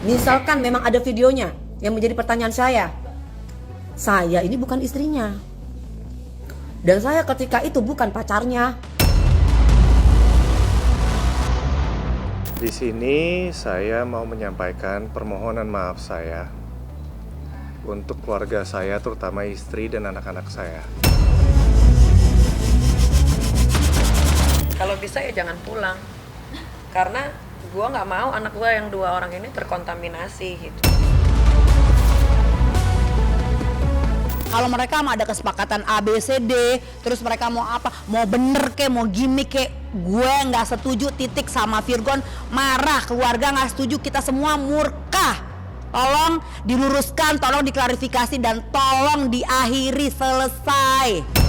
Misalkan memang ada videonya, yang menjadi pertanyaan saya ini bukan istrinya. Dan saya ketika itu bukan pacarnya. Di sini saya mau menyampaikan permohonan maaf saya untuk keluarga saya, terutama istri dan anak-anak saya. Kalau bisa ya jangan pulang, karena gue nggak mau anak gue yang 2 orang ini terkontaminasi gitu. Kalau mereka mau ada kesepakatan A, B, C, D, terus mereka mau apa, mau bener kek, mau gimmick kek, gue nggak setuju, titik. Sama Virgon marah, keluarga nggak setuju, kita semua murka. Tolong diluruskan, tolong diklarifikasi, dan tolong diakhiri, selesai.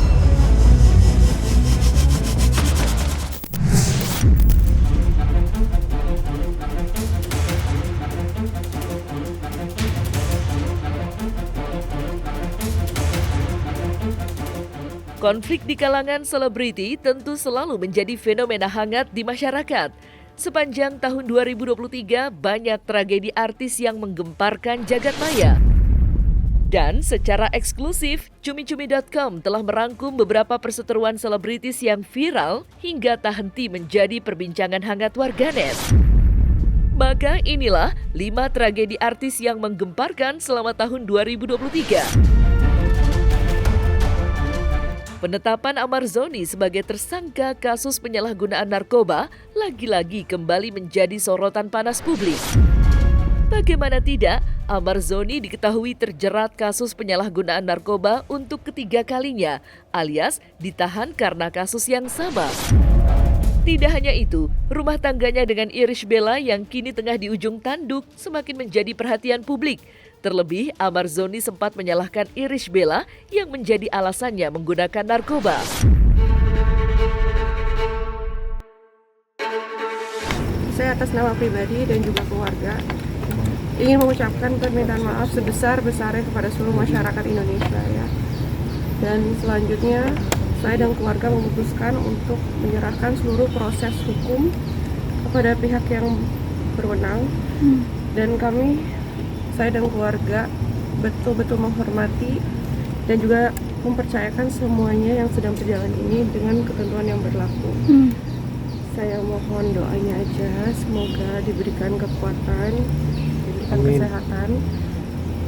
Konflik di kalangan selebriti tentu selalu menjadi fenomena hangat di masyarakat. Sepanjang tahun 2023, banyak tragedi artis yang menggemparkan jagat maya. Dan secara eksklusif, Cumi-Cumi.com telah merangkum beberapa perseteruan selebritis yang viral hingga tak henti menjadi perbincangan hangat warganet. Maka inilah 5 tragedi artis yang menggemparkan selama tahun 2023. Penetapan Amar Zoni sebagai tersangka kasus penyalahgunaan narkoba lagi-lagi kembali menjadi sorotan panas publik. Bagaimana tidak, Amar Zoni diketahui terjerat kasus penyalahgunaan narkoba untuk ketiga kalinya, alias ditahan karena kasus yang sama. Tidak hanya itu, rumah tangganya dengan Irish Bella yang kini tengah di ujung tanduk semakin menjadi perhatian publik. Terlebih, Amar Zoni sempat menyalahkan Irish Bella yang menjadi alasannya menggunakan narkoba. Saya atas nama pribadi dan juga keluarga ingin mengucapkan permintaan maaf sebesar-besarnya kepada seluruh masyarakat Indonesia ya. Dan selanjutnya saya dan keluarga memutuskan untuk menyerahkan seluruh proses hukum kepada pihak yang berwenang. Dan saya dan keluarga betul-betul menghormati dan juga mempercayakan semuanya yang sedang berjalan ini dengan ketentuan yang berlaku. Saya mohon doanya aja, semoga diberikan kekuatan, diberikan kesehatan,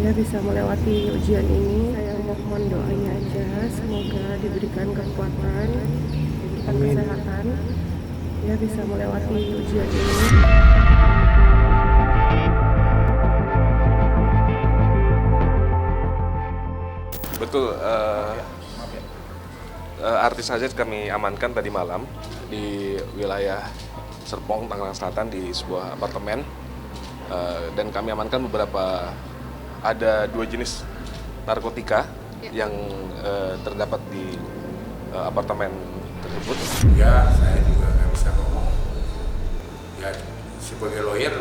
ya bisa melewati ujian ini. Saya mohon doanya aja, semoga diberikan kekuatan, diberikan kesehatan, ya bisa melewati ujian ini. Betul, artis Azaz kami amankan tadi malam di wilayah Serpong, Tangerang Selatan di sebuah apartemen. Dan kami amankan ada 2 jenis narkotika yang terdapat di apartemen tersebut. Ya, saya juga nggak bisa ngomong. Ya, sebagai lawyer,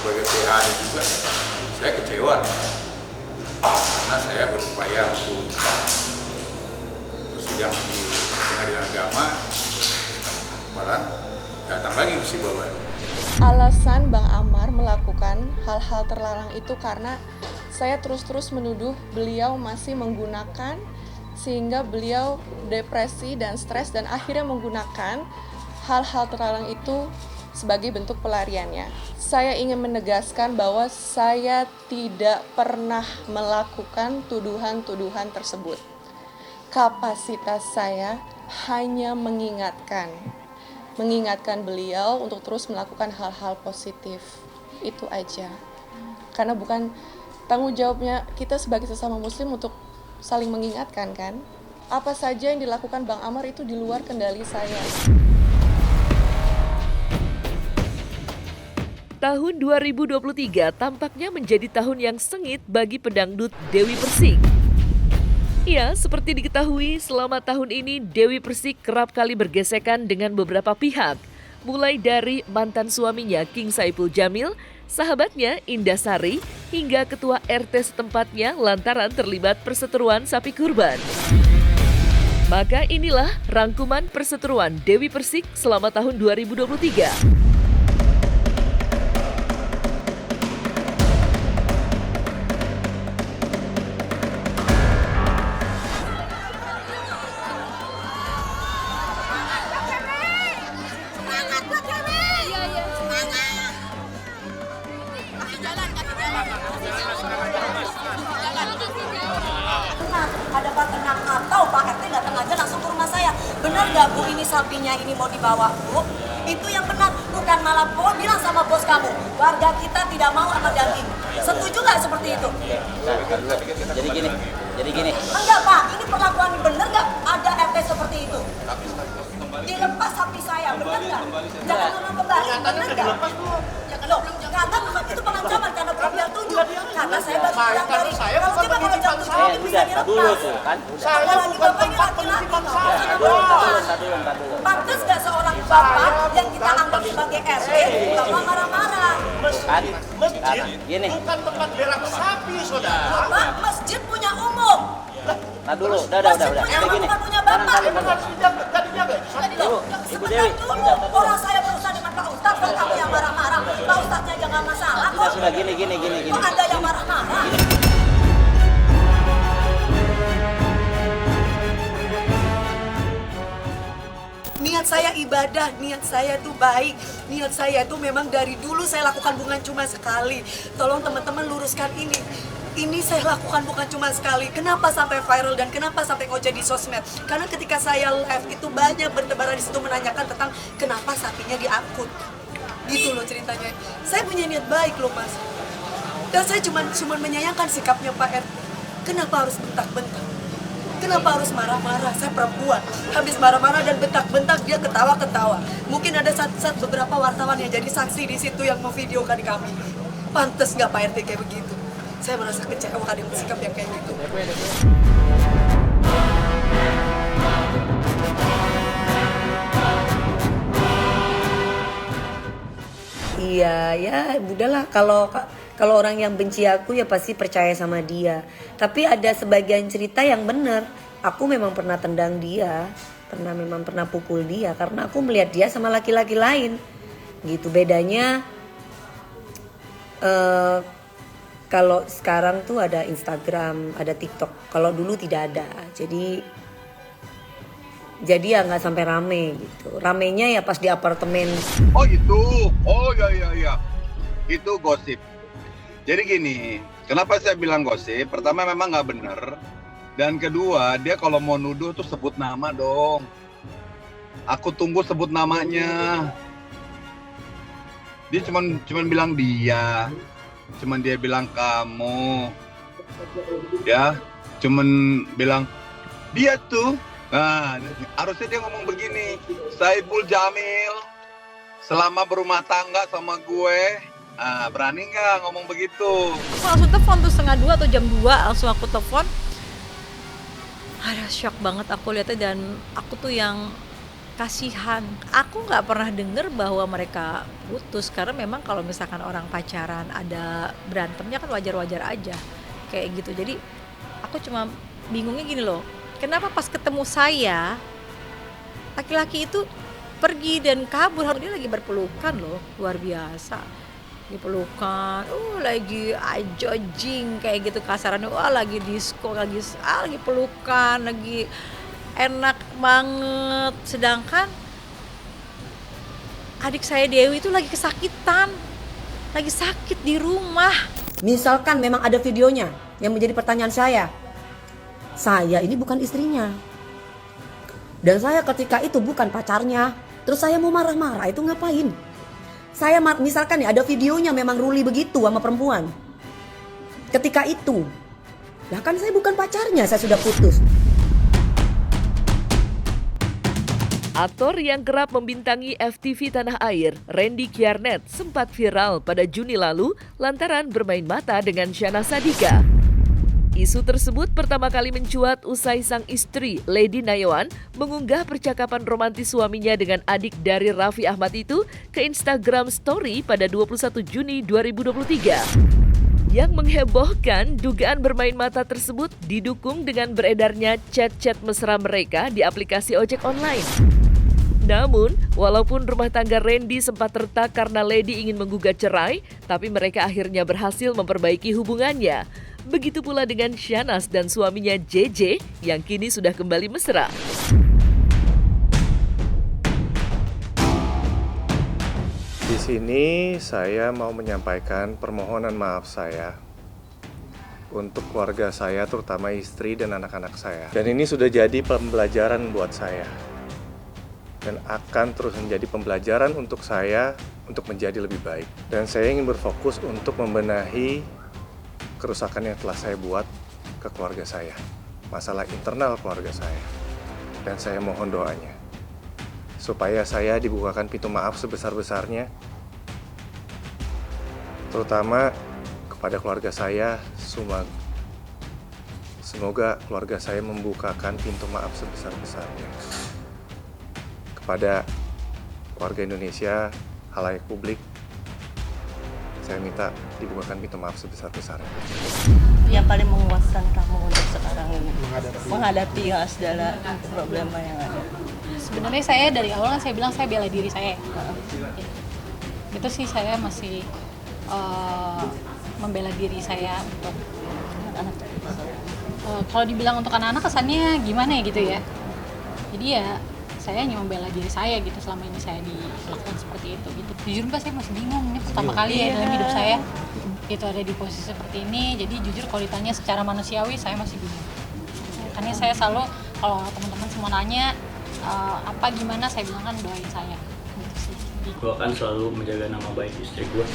sebagai PA juga, saya kecewa. Karena saya berupaya untuk bersidang di pengadilan agama, malah datang lagi musibah baru. Alasan Bang Amar melakukan hal-hal terlarang itu karena saya terus-terus menuduh beliau masih menggunakan, sehingga beliau depresi dan stres dan akhirnya menggunakan hal-hal terlarang itu sebagai bentuk pelariannya. Saya ingin menegaskan bahwa saya tidak pernah melakukan tuduhan-tuduhan tersebut. Kapasitas saya hanya mengingatkan beliau untuk terus melakukan hal-hal positif. Itu aja. Karena bukan tanggung jawabnya kita sebagai sesama muslim untuk saling mengingatkan kan. Apa saja yang dilakukan Bang Amar itu di luar kendali saya. Tahun 2023 tampaknya menjadi tahun yang sengit bagi pedangdut Dewi Persik. Ya, seperti diketahui, selama tahun ini Dewi Persik kerap kali bergesekan dengan beberapa pihak. Mulai dari mantan suaminya King Saipul Jamil, sahabatnya Indah Sari, hingga ketua RT setempatnya lantaran terlibat perseteruan sapi kurban. Maka inilah rangkuman perseteruan Dewi Persik selama tahun 2023. sapinya ini mau dibawa, Bu, itu yang benar. Bukan malah bilang sama bos kamu, warga kita tidak mau sama daging. Setuju nggak seperti itu? Jadi gini. Enggak, Pak. Ini perlakuan bener nggak ada RT seperti itu? Dilepas sapi saya, bener nggak? Jangan ngomong kembali, bener nggak? Loh, karena memang itu pengancaman karena belum jam 7. Karena saya baru pulang dari, kalau coba kalau jam 7 ini bisa dilepas. Dulu tuh kan. Saya lagi bapak ini laki-laki. Pantas nggak seorang bapak yang kita anggap sebagai RT, bapak marah-marah. Kan. Gini. Bukan tempat berak sapi, saudara. Bapak, masjid punya umum. Nah dulu, udah. Masjid punya Jadi umum, gini. bukan punya bapak. Dulu, Ibu Dewi. Orang saya berusaha dengan Pak Ustadz, kok kamu yang marah-marah? Pak Ustadznya jangan masalah kok. Sudah gini. Kok Anda yang marah-marah? Niat saya ibadah, niat saya tuh baik, niat saya tuh memang dari dulu saya lakukan bukan cuma sekali. Tolong teman-teman luruskan ini. Ini saya lakukan bukan cuma sekali. Kenapa sampai viral dan kenapa sampai kok jadi sosmed? Karena ketika saya live itu banyak bertebaran di situ menanyakan tentang kenapa sapinya diangkut. Gitu loh ceritanya. Saya punya niat baik loh, Mas. Dan saya cuma menyayangkan sikapnya Pak RT. Kenapa harus bentak-bentak? Kenapa harus marah-marah? Saya perempuan. Habis marah-marah dan bentak-bentak dia ketawa-ketawa. Mungkin ada saat beberapa wartawan yang jadi saksi di situ yang memvideokan kami. Pantes nggak Pak RT kayak begitu? Saya merasa kecewa dengan sikap yang kayak gitu. Iya, ya udahlah kalau orang yang benci aku ya pasti percaya sama dia. Tapi ada sebagian cerita yang benar. Aku memang pernah tendang dia, pernah pukul dia karena aku melihat dia sama laki-laki lain. Gitu bedanya. Kalau sekarang tuh ada Instagram, ada TikTok. Kalau dulu tidak ada. Jadi ya nggak sampai rame gitu. Ramenya ya pas di apartemen. Oh itu, oh ya, itu gosip. Jadi gini, kenapa saya bilang gosip? Pertama memang nggak bener, dan kedua dia kalau mau nuduh tuh sebut nama dong. Aku tunggu sebut namanya. Dia cuman bilang dia bilang kamu, ya, cuman bilang dia tuh. Nah, harusnya dia ngomong begini, Saiful Jamil selama berumah tangga sama gue, berani nggak ngomong begitu? Aku langsung telepon tuh 1:30 atau jam 2 langsung aku telepon. Ada shock banget aku lihatnya dan aku tuh yang kasihan. Aku nggak pernah dengar bahwa mereka putus karena memang kalau misalkan orang pacaran ada berantemnya kan wajar-wajar aja kayak gitu. Jadi aku cuma bingungnya gini loh. Kenapa pas ketemu saya laki-laki itu pergi dan kabur, harus dia lagi berpelukan loh, luar biasa. Dipelukan, lagi ajojing kayak gitu kasarannya, lagi disco, lagi pelukan, lagi enak banget. Sedangkan adik saya Dewi itu lagi kesakitan, lagi sakit di rumah. Misalkan memang ada videonya yang menjadi pertanyaan saya ini bukan istrinya. Dan saya ketika itu bukan pacarnya. Terus saya mau marah-marah, itu ngapain? Saya misalkan nih ada videonya memang Ruli begitu sama perempuan. Ketika itu, lah kan saya bukan pacarnya, saya sudah putus. Aktor yang kerap membintangi FTV Tanah Air, Randy Kjarnet, sempat viral pada Juni lalu lantaran bermain mata dengan Shana Sadika. Isu tersebut pertama kali mencuat usai sang istri, Lady Nayawan, mengunggah percakapan romantis suaminya dengan adik dari Raffi Ahmad itu ke Instagram Story pada 21 Juni 2023. Yang menghebohkan, dugaan bermain mata tersebut didukung dengan beredarnya chat-chat mesra mereka di aplikasi ojek online. Namun, walaupun rumah tangga Randy sempat retak karena Lady ingin menggugat cerai, tapi mereka akhirnya berhasil memperbaiki hubungannya. Begitu pula dengan Shanas dan suaminya JJ yang kini sudah kembali mesra. Di sini saya mau menyampaikan permohonan maaf saya untuk keluarga saya, terutama istri dan anak-anak saya. Dan ini sudah jadi pembelajaran buat saya. dan akan terus menjadi pembelajaran untuk saya untuk menjadi lebih baik. Dan saya ingin berfokus untuk membenahi kerusakan yang telah saya buat ke keluarga saya, masalah internal keluarga saya. Dan saya mohon doanya supaya saya dibukakan pintu maaf sebesar-besarnya, terutama kepada keluarga saya. Semoga keluarga saya membukakan pintu maaf sebesar-besarnya kepada warga Indonesia, khalayak publik. Saya minta dibukakan pintu maaf sebesar-besarnya. Yang paling menguatkan kamu untuk sekarang ini menghadapi segala problema yang ada? Sebenarnya saya dari awal kan saya bilang saya bela diri saya. Itu sih saya masih membela diri saya untuk anak-anak. Kalau dibilang untuk anak-anak kesannya gimana ya gitu ya. Jadi ya saya hanya membela diri saya gitu selama ini saya dilakukan seperti itu gitu. Jujur mbak saya masih bingung, ini pertama kali ya dalam hidup saya itu ada di posisi seperti ini. Jadi jujur kalau ditanya secara manusiawi saya masih bingung. Makanya saya selalu kalau teman-teman semua nanya apa gimana, saya bilang kan doain saya gitu sih. Gue akan selalu menjaga nama baik istri gue.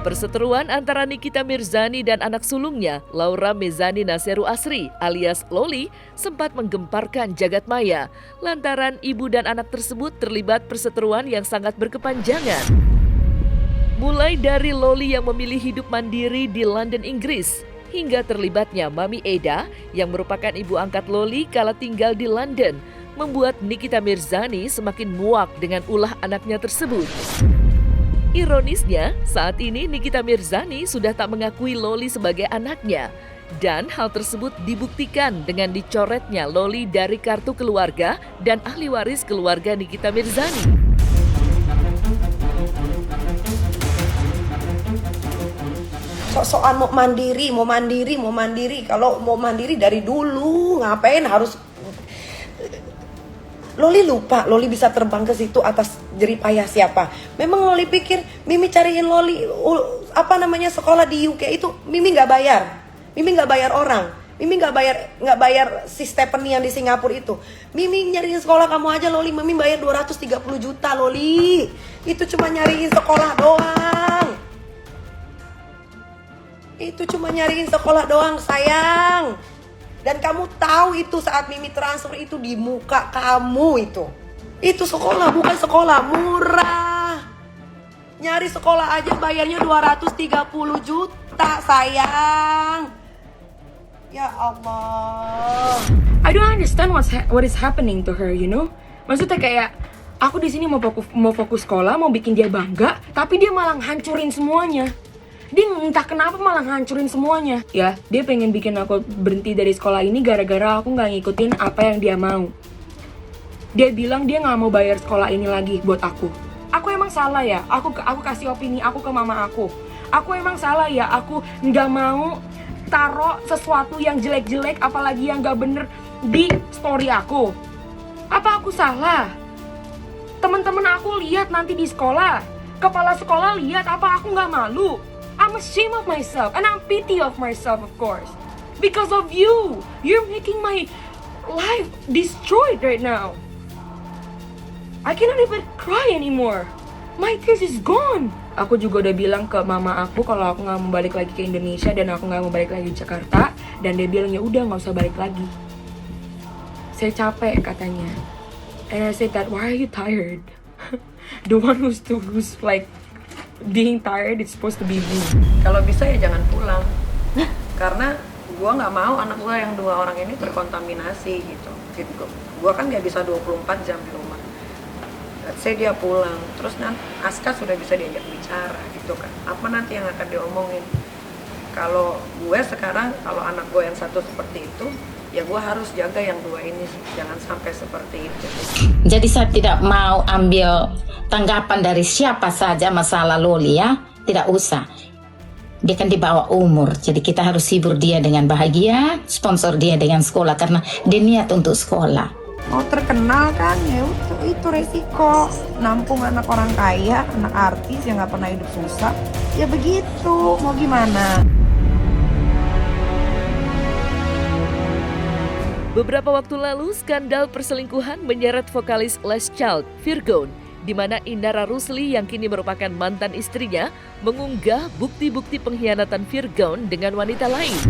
Perseteruan antara Nikita Mirzani dan anak sulungnya, Laura Mezani Naseru Asri alias Loli, sempat menggemparkan jagat maya lantaran ibu dan anak tersebut terlibat perseteruan yang sangat berkepanjangan. Mulai dari Loli yang memilih hidup mandiri di London, Inggris, hingga terlibatnya Mami Eda yang merupakan ibu angkat Loli kala tinggal di London, membuat Nikita Mirzani semakin muak dengan ulah anaknya tersebut. Ironisnya, saat ini Nikita Mirzani sudah tak mengakui Loli sebagai anaknya. Dan hal tersebut dibuktikan dengan dicoretnya Loli dari kartu keluarga dan ahli waris keluarga Nikita Mirzani. Sok-sokan mau mandiri. Kalau mau mandiri dari dulu, ngapain harus... Loli lupa, Loli bisa terbang ke situ atas jeripayah siapa. Memang Loli pikir Mimi cariin Loli sekolah di UK itu Mimi nggak bayar. Mimi nggak bayar orang. Mimi nggak bayar si Stephanie yang di Singapura itu. Mimi nyariin sekolah kamu aja Loli, Mimi bayar 230 juta Loli. Itu cuma nyariin sekolah doang. Sayang. Dan kamu tahu itu saat Mimi transfer itu di muka kamu itu. Itu sekolah, bukan sekolah murah. Nyari sekolah aja bayarnya 230 juta, sayang. Ya Allah. I don't understand what is happening to her, you know? Maksudnya kayak aku di sini mau fokus sekolah, mau bikin dia bangga, tapi dia malah hancurin semuanya. Dia entah kenapa malah hancurin semuanya. Ya, dia pengen bikin aku berhenti dari sekolah ini gara-gara aku nggak ngikutin apa yang dia mau. Dia bilang dia nggak mau bayar sekolah ini lagi buat aku. Aku emang salah ya? Aku kasih opini aku ke mama aku. Aku emang salah ya? Aku nggak mau taruh sesuatu yang jelek-jelek, apalagi yang nggak bener di story aku. Apa aku salah? Teman-teman aku lihat nanti di sekolah. Kepala sekolah lihat, apa aku nggak malu? I'm ashamed of myself and I'm pity of myself, of course, because of you. You're making my life destroyed right now. I cannot even cry anymore. My tears is gone. Aku juga udah bilang ke mama aku kalau aku nggak mau balik lagi ke Indonesia dan aku nggak mau balik lagi ke Jakarta, dan dia bilang ya udah nggak usah balik lagi. Saya capek katanya. And I said that, why are you tired? The one who's like being tired, it's supposed to be me. Kalau bisa ya jangan pulang. Karena gue nggak mau anak gue yang 2 orang ini terkontaminasi gitu. Gue kan nggak bisa 24 jam di rumah. Let's say dia pulang, terus nanti Aska sudah bisa diajak bicara gitu kan. Apa nanti yang akan diomongin? Kalau gue sekarang, kalau anak gue yang satu seperti itu, ya gue harus jaga yang 2 ini, jangan sampai seperti itu. Jadi saya tidak mau ambil tanggapan dari siapa saja masalah Loli ya, tidak usah. Dia kan di bawah umur, jadi kita harus hibur dia dengan bahagia, sponsor dia dengan sekolah karena dia niat untuk sekolah. Mau terkenal kan, ya itu resiko. Nampung anak orang kaya, anak artis yang nggak pernah hidup susah, ya begitu. Mau gimana? Beberapa waktu lalu, skandal perselingkuhan menyeret vokalis Les Child, Virgon, di mana Indra Rusli yang kini merupakan mantan istrinya mengunggah bukti-bukti pengkhianatan Virgon dengan wanita lain.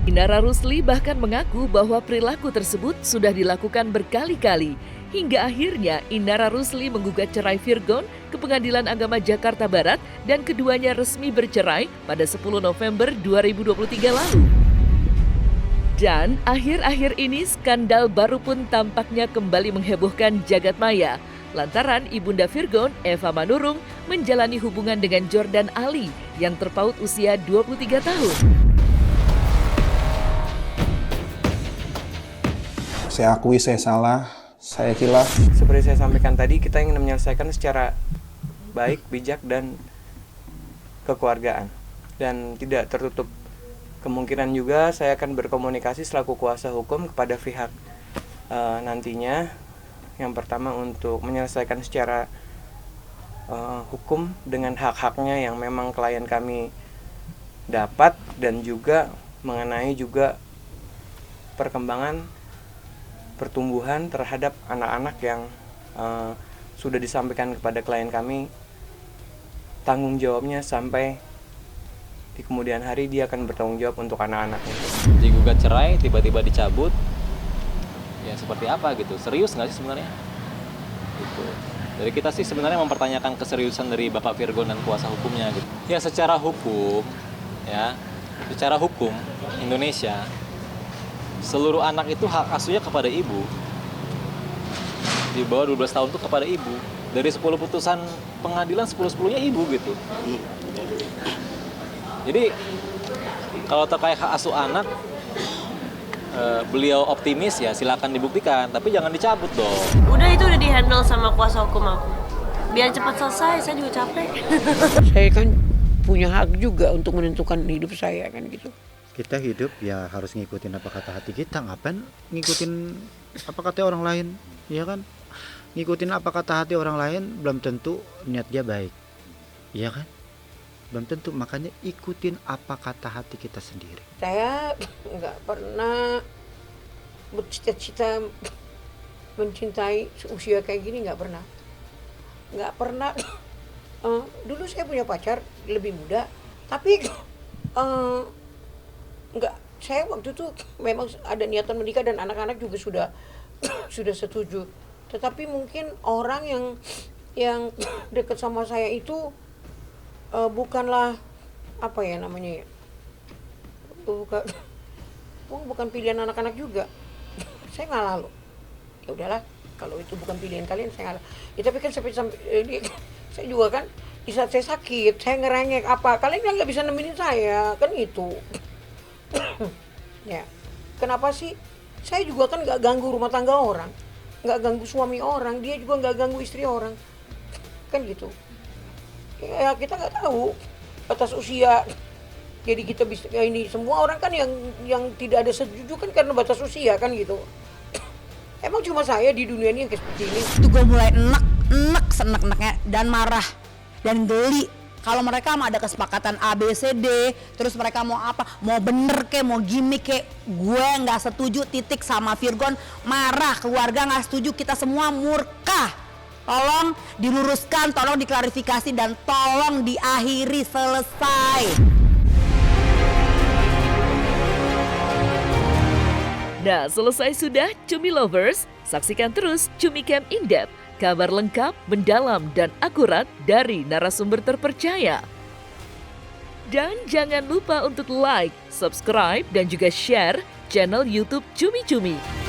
Indra Rusli bahkan mengaku bahwa perilaku tersebut sudah dilakukan berkali-kali, hingga akhirnya Indra Rusli menggugat cerai Virgon ke Pengadilan Agama Jakarta Barat dan keduanya resmi bercerai pada 10 November 2023 lalu. Dan akhir-akhir ini skandal baru pun tampaknya kembali menghebohkan jagat maya. Lantaran ibunda Virgon, Eva Manurung, menjalani hubungan dengan Jordan Ali yang terpaut usia 23 tahun. Saya akui saya salah, saya khilaf. Seperti saya sampaikan tadi, kita ingin menyelesaikan secara baik, bijak, dan kekeluargaan. Dan tidak tertutup kemungkinan juga saya akan berkomunikasi selaku kuasa hukum kepada pihak nantinya. Yang pertama untuk menyelesaikan secara hukum dengan hak-haknya yang memang klien kami dapat, dan juga mengenai juga perkembangan pertumbuhan terhadap anak-anak yang sudah disampaikan kepada klien kami, tanggung jawabnya sampai di kemudian hari dia akan bertanggung jawab untuk anak-anaknya. Digugat cerai, tiba-tiba dicabut, ya seperti apa gitu? Serius nggak sih sebenarnya? Gitu. Dari kita sih sebenarnya mempertanyakan keseriusan dari Bapak Virgon dan kuasa hukumnya gitu. Ya secara hukum Indonesia, seluruh anak itu hak asuhnya kepada ibu. Di bawah 12 tahun itu kepada ibu. Dari 10 putusan pengadilan, 10-10-nya ibu gitu. Jadi kalau terkait hak asuh anak, beliau optimis ya silakan dibuktikan, tapi jangan dicabut dong. Udah itu udah dihandle sama kuasa hukum aku. Biar cepat selesai, saya juga capek. Saya kan punya hak juga untuk menentukan hidup saya kan gitu. Kita hidup ya harus ngikutin apa kata hati kita, ngapain ngikutin apa kata orang lain, ya kan? Ngikutin apa kata hati orang lain belum tentu niat dia baik, ya kan? Belum tentu, makanya ikutin apa kata hati kita sendiri. Saya nggak pernah bercita-cita mencintai seusia kayak gini, nggak pernah. Dulu saya punya pacar lebih muda, tapi nggak. Saya waktu itu memang ada niatan menikah dan anak-anak juga sudah setuju. Tetapi mungkin orang yang dekat sama saya itu bukanlah apa ya namanya ya, bukan pilihan anak-anak juga. Saya ngalah loh. Ya udahlah, kalau itu bukan pilihan kalian saya ngalah. Ya tapi kan sampai saya juga kan di saat saya sakit, saya ngerengek apa, kalian kan nggak bisa nemenin saya kan itu. Ya kenapa sih? Saya juga kan nggak ganggu rumah tangga orang, nggak ganggu suami orang, dia juga nggak ganggu istri orang, kan gitu. Ya kita nggak tahu batas usia, jadi kita bisa ini semua orang kan yang tidak ada setuju kan karena batas usia kan gitu. Emang cuma saya di dunia ini yang kayak seperti ini. Itu gue mulai enek senek-neknya dan marah dan geli. Kalau mereka mau ada kesepakatan A, B, C, D, terus mereka mau apa, mau bener kek, mau gimmick kek, gue nggak setuju titik sama Virgon, marah, keluarga nggak setuju, kita semua murka. Tolong diluruskan, tolong diklarifikasi, dan tolong diakhiri, selesai. Nah, selesai sudah Cumi Lovers. Saksikan terus Cumi Camp In-Depth, kabar lengkap, mendalam, dan akurat dari narasumber terpercaya. Dan jangan lupa untuk like, subscribe, dan juga share channel YouTube Cumi Cumi.